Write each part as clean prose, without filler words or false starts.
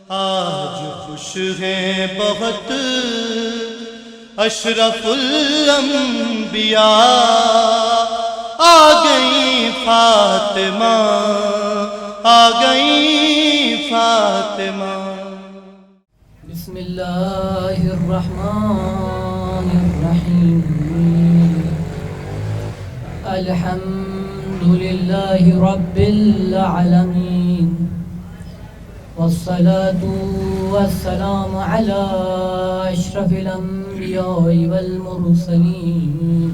آج خوش ہیں بہت اشرف الانبیاء، آ گئی فاطمہ، آ گئی فاطمہ۔ بسم اللہ الرحمن الرحیم، الحمد للہ رب العالمین، والصلاة والسلام علی اشرف الانبیاء والمرسلین،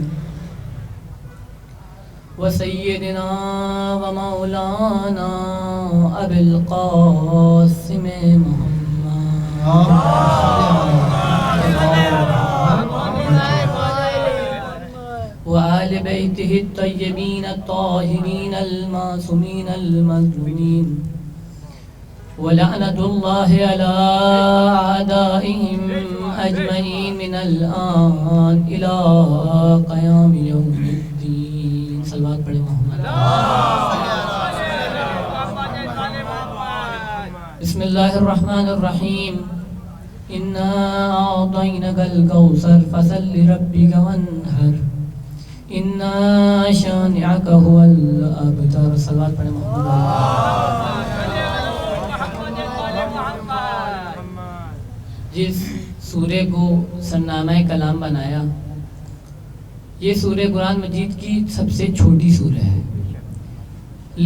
وسیدنا ومولانا ابی القاسم محمد وآل بیتہ الطیبین الطاہرین المعصومین المظلومین، ولعنۃ اللہ علی اعدائہم اجمعین من الآن الی قیام یوم الدین۔ صلوات پڑھیں محمد۔ بسم اللہ الرحمن الرحیم، انا اعطینک الکوثر فصل لربک وانحر، انا شانئک هو الابتر۔ صلوات پڑھیں محمد۔ جس سورہ کو سرنامہ کلام بنایا، یہ سورہ قرآن مجید کی سب سے چھوٹی سورہ ہے،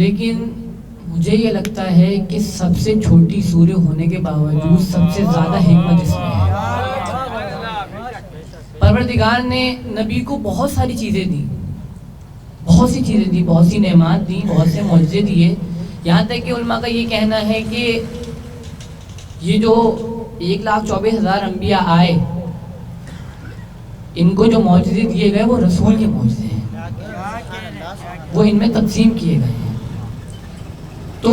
لیکن مجھے یہ لگتا ہے کہ سب سے چھوٹی سورہ ہونے کے باوجود سب سے زیادہ حکمت اس میں ہے۔ پروردگار نے نبی کو بہت ساری چیزیں دی، بہت سی چیزیں دی، بہت سی نعمات دی، بہت سے معجزے دیے، یہاں تک کہ علماء کا یہ کہنا ہے کہ یہ جو 1,24,000 انبیاء آئے، ان کو جو معجزے دیے گئے وہ رسول کے معجزے ہیں، وہ ان میں تقسیم کیے گئے ہیں۔ تو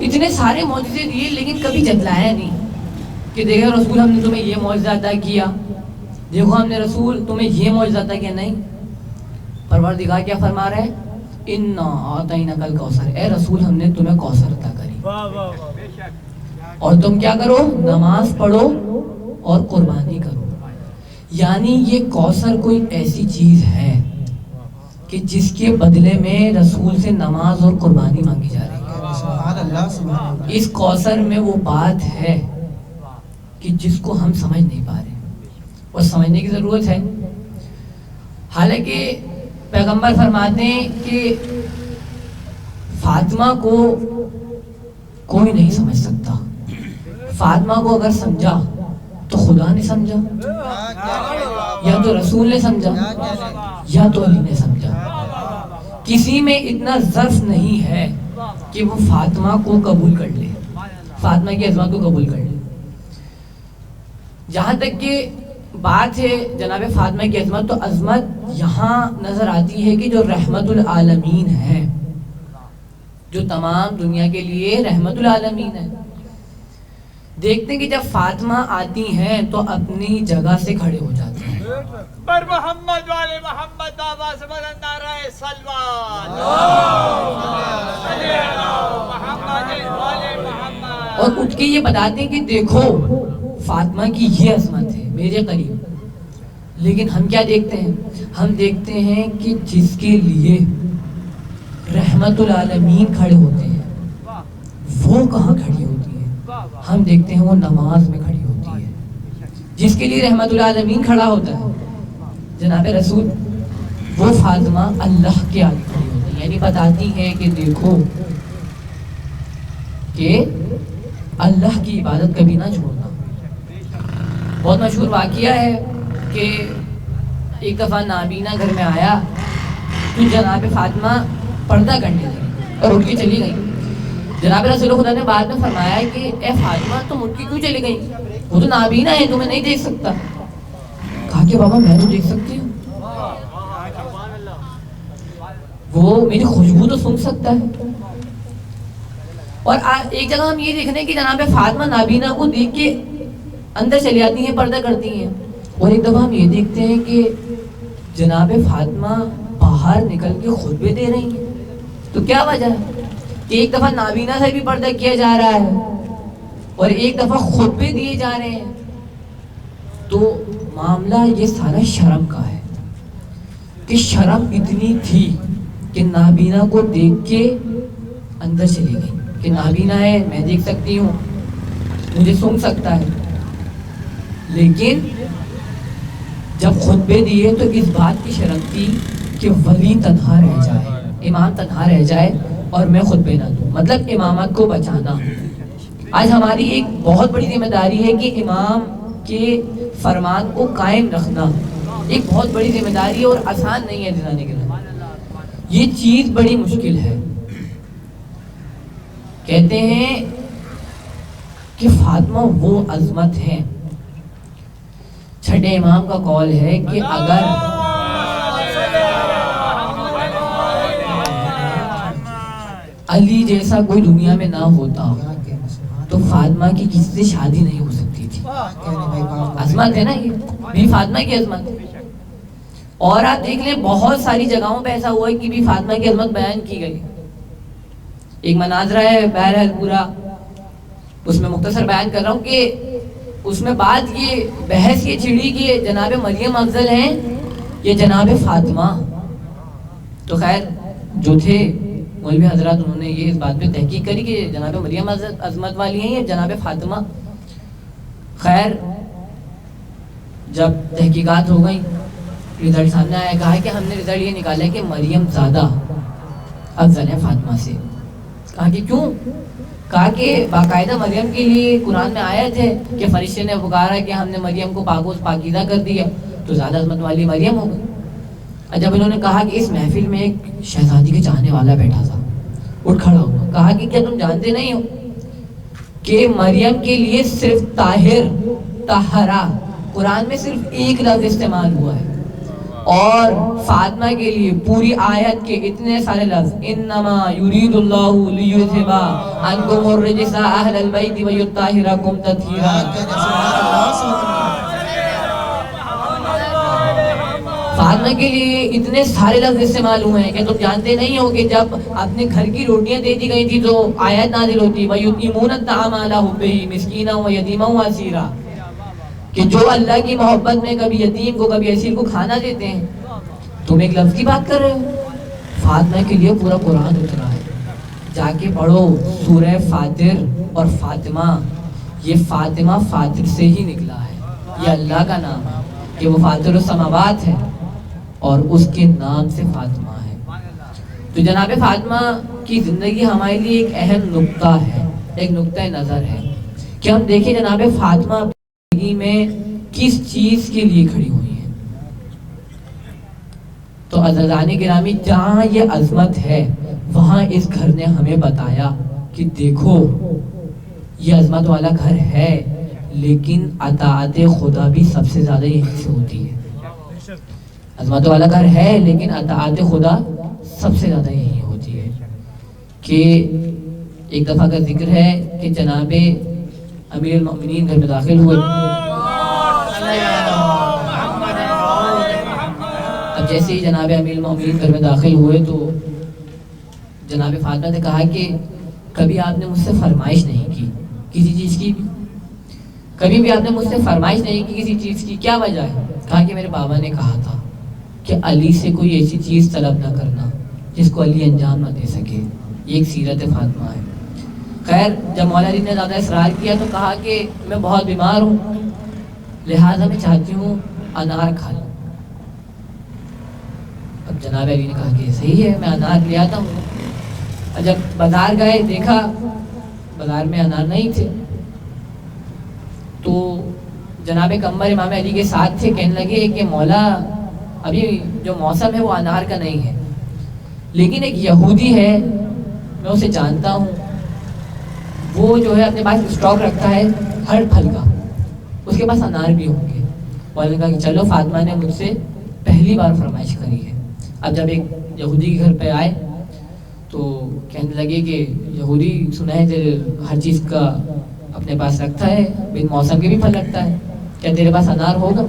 اتنے سارے معجزے دیے لیکن کبھی جتلایا نہیں کہ دیکھو رسول ہم نے تمہیں یہ معجزہ عطا کیا، دیکھو ہم نے رسول تمہیں یہ معجزہ عطا کیا، نہیں۔ پروردگار کیا فرما رہا ہے؟ انا اعطینک الکوثر، اے رسول ہم نے تمہیں کوثر عطا کری، اور تم کیا کرو؟ نماز پڑھو اور قربانی کرو۔ یعنی یہ کوثر کوئی ایسی چیز ہے کہ جس کے بدلے میں رسول سے نماز اور قربانی مانگی جا رہی ہے۔ اس کوثر میں وہ بات ہے کہ جس کو ہم سمجھ نہیں پا رہے اور سمجھنے کی ضرورت ہے۔ حالانکہ پیغمبر فرماتے ہیں کہ فاطمہ کو کوئی نہیں سمجھ سکتا، فاطمہ کو اگر سمجھا تو خدا نے سمجھا، یا تو رسول نے سمجھا، یا تو علی نے سمجھا۔ کسی میں اتنا ظرف نہیں ہے کہ وہ فاطمہ کو قبول کر لے، فاطمہ کی عظمت کو قبول کر لے۔ جہاں تک کہ بات ہے جناب فاطمہ کی عظمت، تو عظمت یہاں نظر آتی ہے کہ جو رحمت العالمین ہے، جو تمام دنیا کے لیے رحمت العالمین ہے، دیکھتے ہیں کہ جب فاطمہ آتی ہیں تو اپنی جگہ سے کھڑے ہو جاتے ہیں۔ پر محمد والے محمد آواز بلند نعرہ صلوات، اور اٹھ کے یہ بتاتے ہیں کہ دیکھو فاطمہ کی یہ عظمت ہے میرے قریب۔ لیکن ہم کیا دیکھتے ہیں؟ ہم دیکھتے ہیں کہ جس کے لیے رحمت العالمین کھڑے ہوتے ہیں وہ کہاں کھڑی ہوتی ہے؟ ہم دیکھتے ہیں وہ نماز میں کھڑی ہوتی ہے۔ جس کے لیے رحمت العالمین کھڑا ہوتا ہے جناب رسول، وہ فاطمہ اللہ کے آگے کھڑی ہوتی ہے، یعنی بتاتی ہے کہ دیکھو کہ اللہ کی عبادت کبھی نہ چھوڑنا۔ بہت مشہور واقعہ ہے کہ ایک دفعہ نابینا گھر میں آیا تو جناب فاطمہ پردہ کرنے لگی اور اٹھ کے چلی گئی۔ جناب رسول خدا نے بعد میں فرمایا کہ اے فاطمہ تم اٹھ کے کیوں چلی گئی؟ وہ تو نابینا ہے، تمہیں نہیں دیکھ سکتا۔ کہا کہ بابا میں تو دیکھ سکتی ہوں، وہ میری خوشبو تو سن سکتا ہے۔ اور ایک جگہ ہم یہ دیکھ رہے ہیں کہ جناب فاطمہ نابینا کو دیکھ کے اندر چلی جاتی ہیں، پردہ کرتی ہیں۔ اور ایک دفعہ ہم یہ دیکھتے ہیں کہ جناب فاطمہ باہر نکل کے خطبے دے رہی ہیں۔ تو کیا وجہ ہے کہ ایک دفعہ نابینا سے بھی پردہ کیا جا رہا ہے اور ایک دفعہ خطبے دیے جا رہے ہیں. تو معاملہ یہ سارا شرم کا ہے کہ شرم اتنی تھی کہ نابینا کو دیکھ کے اندر چلی گئی کہ نابینا ہے، میں دیکھ سکتی ہوں، مجھے سن سکتا ہے. لیکن جب خطبے دیے تو اس بات کی شرم تھی کہ ولی تنہا رہ جائے، امام تنہا رہ جائے اور میں خطبے نہ دوں، مطلب امامت کو بچانا. آج ہماری ایک بہت بڑی ذمہ داری ہے کہ امام کے فرمان کو قائم رکھنا ایک بہت بڑی ذمہ داری ہے اور آسان نہیں ہے دلانے کے لیے. یہ چیز بڑی مشکل ہے. کہتے ہیں کہ فاطمہ وہ عظمت ہے. چھٹے امام کا قول ہے کہ اگر علی جیسا کوئی دنیا میں نہ ہوتا تو فاطمہ کی کسی سے شادی نہیں ہو سکتی تھی. عظمت ہے نا، یہ بھی فاطمہ کی عظمت ہے. اور آپ دیکھ لیں بہت ساری جگہوں پہ ایسا ہوا ہے کہ بھی فاطمہ کی عظمت بیان کی گئی. ایک مناظرہ ہے بہرحال پورا اس میں مختصر بیان کر رہا ہوں کہ اس میں بات یہ بحث یہ چھڑی کہ جناب مریم افضل ہیں یا جناب فاطمہ. تو خیر جو تھے مولوی حضرات انہوں نے یہ اس بات پہ تحقیق کری کہ جناب مریم عظمت والی ہیں یا جناب فاطمہ. خیر جب تحقیقات ہو گئی رزلٹ سامنے آیا، کہا کہ ہم نے رزلٹ یہ نکالا کہ مریم زیادہ افضل ہے فاطمہ سے. کہا کہ کیوں؟ کہا کہ باقاعدہ مریم کے لیے قرآن میں آیت ہے کہ فرشتے نے پکارا کہ ہم نے مریم کو پاک و پاکیزہ کر دیا تو زیادہ عظمت والی مریم ہو گئی. جب انہوں نے کہا کہ اس محفل میں ایک شہزادی کے چاہنے والا بیٹھا تھا، اٹھ کھڑا ہوا، کہا کہ کیا تم جانتے نہیں ہو کہ مریم کے لیے صرف طاہر طہرا قرآن میں صرف ایک لفظ استعمال ہوا ہے اور فاطمہ کے لیے پوری آیت کے اتنے سارے لفظ انما یرید اللہ لیذھب عنکم الرجس اہل البیت ویطہرکم تطہیرا. فاطمہ کے لیے اتنے سارے لفظ استعمال ہوئے ہیں کہ تم جانتے نہیں ہو کہ جب اپنے گھر کی روٹیاں دے دی گئی تھی تو آیت نازل ہوتی وَيُطْعِمُونَ الطَّعَامَ عَلَىٰ حُبِّهِ مِسْكِينًا وَيَتِيمًا وَأَسِيرًا کہ جو اللہ کی محبت میں کبھی یتیم کو کبھی اسیر کو کھانا دیتے ہیں. تم ایک لفظ کی بات کر رہے ہو. فاطمہ کے لیے پورا قرآن اترا ہے. جا کے پڑھو سورہ فاطر اور فاطمہ. یہ فاطمہ فاطر سے ہی نکلا ہے، یہ اللہ کا نام ہے کہ وہ فاطر السماوات ہے اور اس کے نام سے فاطمہ ہے. تو جناب فاطمہ کی زندگی ہمارے لیے ایک اہم نقطہ ہے، ایک نقطہ نظر ہے کہ ہم دیکھیں جناب فاطمہ زندگی میں کس چیز کے لیے کھڑی ہوئی ہیں. تو عزیزان گرامی جہاں یہ عظمت ہے وہاں اس گھر نے ہمیں بتایا کہ دیکھو یہ عظمت والا گھر ہے لیکن اطاعت خدا بھی سب سے زیادہ یہیں سے ہوتی ہے. عظمت والا گھر ہے لیکن اطاعت خدا سب سے زیادہ یہی ہوتی ہے. کہ ایک دفعہ کا ذکر ہے کہ جناب امیر المؤمنین گھر میں داخل ہوئے. اب جیسے ہی جناب امیر المؤمنین گھر میں داخل ہوئے تو جناب فاطمہ نے کہا کہ کبھی آپ نے مجھ سے فرمائش نہیں کی کسی چیز کی، کبھی بھی آپ نے مجھ سے فرمائش نہیں کی کسی چیز کی، کیا وجہ ہے؟ کہا کہ میرے بابا نے کہا تھا کہ علی سے کوئی ایسی چیز طلب نہ کرنا جس کو علی انجام نہ دے سکے. یہ ایک سیرت فاطمہ ہے. خیر جب مولا علی نے زیادہ اصرار کیا تو کہا کہ میں بہت بیمار ہوں لہٰذا میں چاہتی ہوں انار کھا لوں. اب جناب علی نے کہا کہ صحیح ہے میں انار لے آتا ہوں. اور جب بازار گئے دیکھا بازار میں انار نہیں تھے تو جناب قمر امام علی کے ساتھ تھے، کہنے لگے کہ مولا ابھی جو موسم ہے وہ انار کا نہیں ہے لیکن ایک یہودی ہے میں اسے جانتا ہوں، وہ جو ہے اپنے پاس اسٹاک رکھتا ہے ہر پھل کا، اس کے پاس انار بھی ہوں گے. مولا نے کہا کہ چلو فاطمہ نے مجھ سے پہلی بار فرمائش کری ہے. اب جب ایک یہودی کے گھر پہ آئے تو کہنے لگے کہ یہودی سنا ہے تیرے ہر چیز کا اپنے پاس رکھتا ہے، بن موسم کے بھی پھل رکھتا ہے، کیا تیرے پاس انار ہوگا؟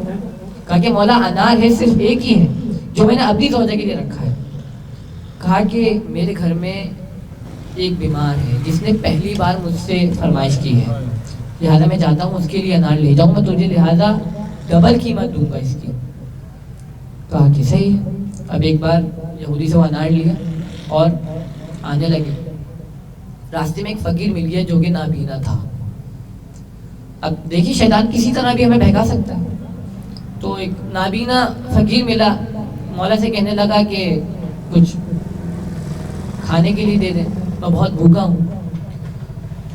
کہا کہ مولا انار ہے صرف ایک ہی ہے جو میں نے اپنی توجہ کے لیے رکھا ہے. کہا کہ میرے گھر میں ایک بیمار ہے جس نے پہلی بار مجھ سے فرمائش کی ہے لہٰذا میں چاہتا ہوں اس کے لیے انار لے جاؤں میں تجھے، لہٰذا ڈبل قیمت دوں گا اس کی۔ کہا کہ صحیح ہے۔ اب ایک بار یہودی سے وہ انار لیا اور آنے لگے۔ راستے میں ایک فقیر مل گیا جو کہ نابینا تھا۔ اب دیکھیے شیطان کسی طرح بھی ہمیں بہکا سکتا ہے۔ تو ایک نابینا فقیر ملا، مولا سے کہنے لگا کہ کچھ کھانے کے لیے دے دیں، میں بہت بھوکا ہوں۔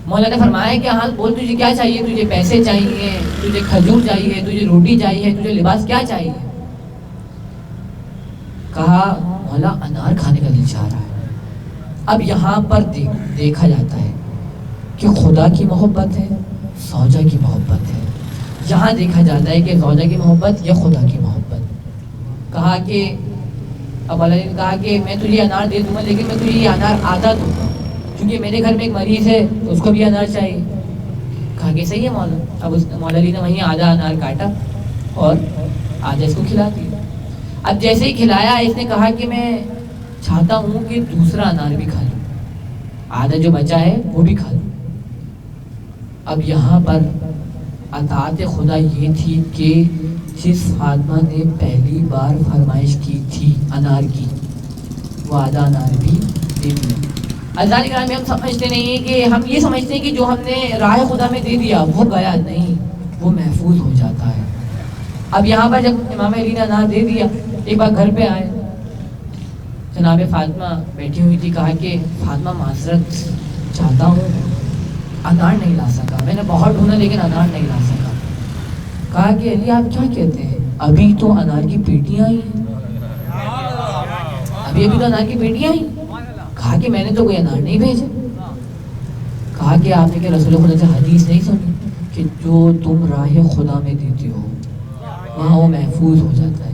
مولا نے فرمایا کہ ہاں بول تجھے کیا چاہیے، تجھے پیسے چاہیے، تجھے کھجور چاہیے، تجھے روٹی چاہیے، تجھے لباس کیا چاہیے؟ کہا مولا انار کھانے کا دل چاہ رہا ہے۔ اب یہاں پر دیکھا جاتا ہے کہ خدا کی محبت ہے، زوجہ کی محبت ہے۔ یہاں دیکھا جاتا ہے کہ زوجہ کی محبت یا خدا کی محبت۔ کہا کہ اب مولا نے کہا کہ میں تجھے انار دے دوں گا لیکن میں تجھے یہ انار آدھا دوں گا کیونکہ میرے گھر میں ایک مریض ہے اس کو بھی انار چاہیے۔ کہا کہ صحیح ہے مولا۔ اب اس مولا علی نے وہیں آدھا انار کاٹا اور آدھا اس کو کھلا دیا۔ اب جیسے ہی کھلایا اس نے کہا کہ میں چاہتا ہوں کہ دوسرا انار بھی کھا لوں، آدھا جو بچا ہے وہ بھی کھا لوں۔ اب یہاں پر اطاعت خدا یہ تھی کہ جس فاطمہ نے پہلی بار فرمائش کی تھی انار کی، وہ آدھا انار بھی دے دیا۔ عزیزان گرامی ہم سمجھتے نہیں ہیں کہ ہم یہ سمجھتے ہیں کہ جو ہم نے راہ خدا میں دے دیا وہ گیا نہیں، وہ محفوظ ہو جاتا ہے۔ اب یہاں پر جب امام علی نے انار دے دیا، ایک بار گھر پہ آئے، جناب فاطمہ بیٹھی ہوئی تھی۔ کہا کہ فاطمہ معذرت چاہتا ہوں، انار نہیں لا سکا، میں نے بہت ڈھونڈا لیکن انار نہیں لا سکا۔ کہا کہ علی آپ کیا کہتے ہیں، ابھی تو انار کی پیٹیاں آئی ہیں، ابھی تو انار کی پیٹیاں آئی۔ کہا کہ میں نے تو کوئی انار نہیں بھیجا۔ کہا کہ آپ نے کہ رسول خدا سے حدیث نہیں سنی کہ جو تم راہ خدا میں دیتے ہو وہاں وہ محفوظ ہو جاتا ہے۔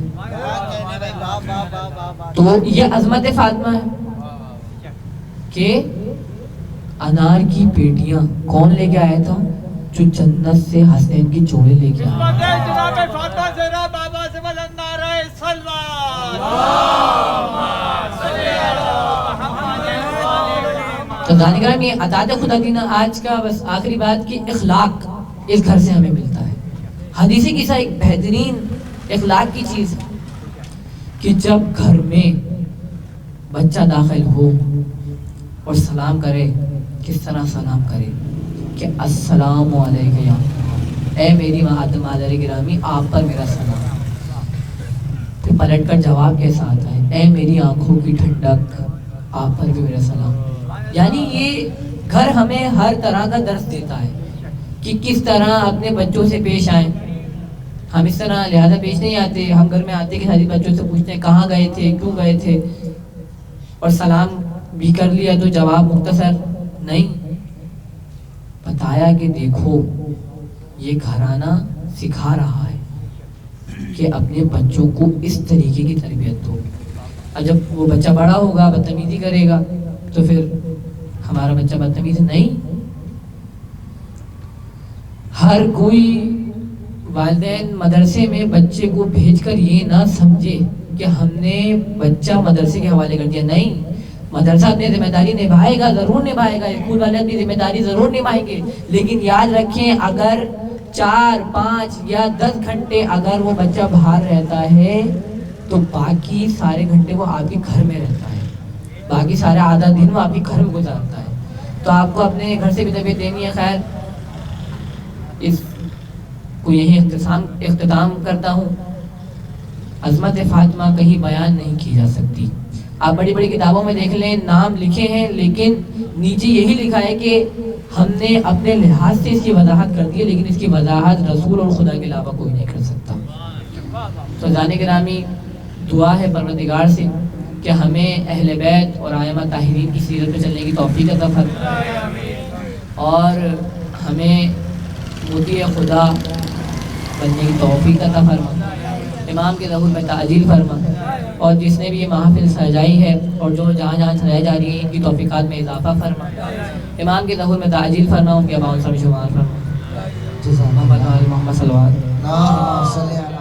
تو یہ عظمت فاطمہ ہے کہ انار کی پیٹیاں کون لے کے آیا تھا؟ جو جنت سے حسین کی جوڑے لے کے آیا۔ جناب فاطمہ زہرا بابا سے بلند نعرہ صلوات۔ تو دانی کرام یہ اطاعت خدا کی نا آج کا بس آخری بات کی اخلاق اس گھر سے ہمیں ملتا ہے۔ حدیثی قصہ ایک بہترین اخلاق کی چیز ہے کہ جب گھر میں بچہ داخل ہو اور سلام کرے، کس طرح سلام کرے کہ السلام علیکم یا اے میری مادر گرامی آپ پر میرا سلام۔ پھر پلٹ کر جواب کیسا آتا ہے، اے میری آنکھوں کی ٹھنڈک آپ پر بھی میرا سلام۔ یعنی یہ گھر ہمیں ہر طرح کا درس دیتا ہے کہ کس طرح اپنے بچوں سے پیش آئیں۔ ہم اس طرح لہذا پیش نہیں آتے، ہم گھر میں آتے کہ ساری بچوں سے پوچھتے ہیں کہاں گئے تھے، کیوں گئے تھے، اور سلام بھی کر لیا تو جواب مختصر نہیں۔ بتایا کہ دیکھو یہ گھرانہ سکھا رہا ہے کہ اپنے بچوں کو اس طریقے کی تربیت دو۔ اور جب وہ بچہ بڑا ہوگا بدتمیزی کرے گا تو پھر ہمارا بچہ بدتمیز نہیں۔ ہر کوئی والدین مدرسے میں بچے کو بھیج کر یہ نہ سمجھے کہ ہم نے بچہ مدرسے کے حوالے کر دیا، نہیں، مدرسہ اپنی ذمہ داری نبھائے گا، ضرور نبھائے گا، اسکول والے اپنی ذمہ داری ضرور نبھائیں گے، لیکن یاد رکھیں اگر 4، 5 یا 10 گھنٹے اگر وہ بچہ باہر رہتا ہے تو باقی سارے گھنٹے وہ آپ کے گھر میں رہتا ہے، باقی سارا آدھا دن وہ آپ کے گھر میں گزارتا ہے۔ تو آپ کو اپنے گھر سے بھی تربیت دینی ہے۔ خیر اس کو یہی اختتام کرتا ہوں۔ عظمت فاطمہ کہیں بیان نہیں کی جا سکتی۔ آپ بڑی بڑی کتابوں میں دیکھ لیں، نام لکھے ہیں لیکن نیچے یہی لکھا ہے کہ ہم نے اپنے لحاظ سے اس کی وضاحت کر دی ہے، لیکن اس کی وضاحت رسول اور خدا کے علاوہ کوئی نہیں کر سکتا۔ تو جانے گرامی دعا ہے پروردگار سے کہ ہمیں اہل بیت اور ائمہ طاہرین کی سیرت پہ چلنے کی توفیق عطا فرمائے اور ہمیں مطیع خدا بننے کی توفیق عطا فرمائے، امام کے ظہور میں تعجیل فرما، اور جس نے بھی یہ محفل سجائی ہے اور جو جہاں جہاں سجائی جا رہی ہے ان کی توفیقات میں اضافہ فرما، امام کے ظہور میں تعجیل فرما، ان کے باؤں سے شمار فرما۔ محمد صلی اللہ علیہ وسلم۔